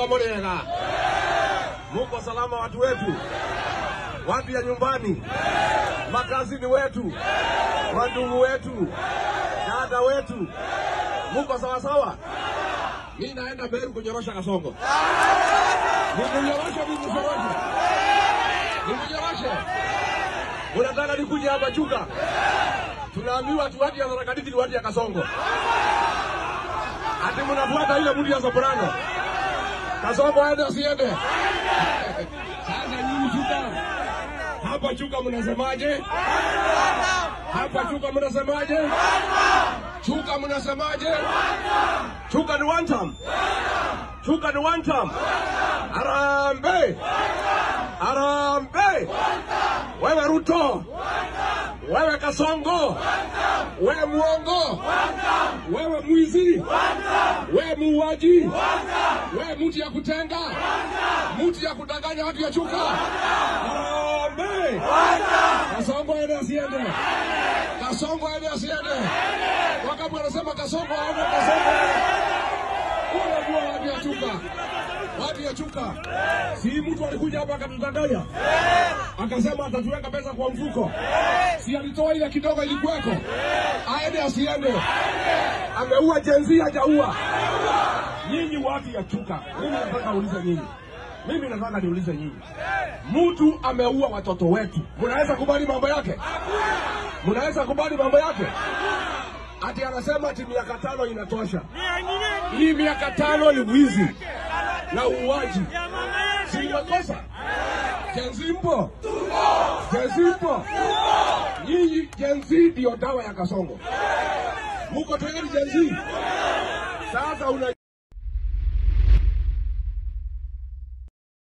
Chuka Morega. Muko salama watu wetu? Watu ya nyumbani, makazini wetu, wandugu wetu, dada wetu, muko sawa sawa? Mimi naenda Meru kunyorosha Kasongo. Nikunyorosha. Unataka nikuje hapa Chuka? Tunaambiwa tu watu ya Tharaka ni watu ya Kasongo. Ati mnafuata ile mtu ya Soprano. Kasongo aende asiende? Sasa nyinyi Chuka. Hapa Chuka mnasemaje? Hapa Chuka mnasemaje? Chuka mnasemaje? Chuka ni one time. Chuka ni one time. Arambe. Arambe. Wewe Ruto. Wewe Kasongo. Wewe muongo. Wewe mwizi. Wewe muuaji. Wewe mtu ya kutenga. Mtu ya kudanganya watu ya Chuka. Arambe. Kasongo aende asiende? Kasongo aende asiende? Wakati wanasema Kasongo aende, Kasongo. Unajua watu ya Chuka. Watu ya Chuka. Si mtu alikuja hapa akatudanganya. Akasema atatuweka pesa kwa mfuko. Si alitoa ile kidogo ilikuweko. Aende asiende? Ameua jenzi hajaua. Nyinyi watu ya Chuka. Mimi nataka niulize nyinyi. Mtu ameua watoto wetu. Mnaweza kubali mambo yake? Mnaweza kubali mambo yake? Ati anasema ati miaka 5 inatosha. Hii miaka 5 ni wizi na uuaji. Si makosa? Jenzi mpo? Jenzi mpo? Nyinyi jenzi ndio dawa ya Kasongo. Muko tayari jenzi? Sasa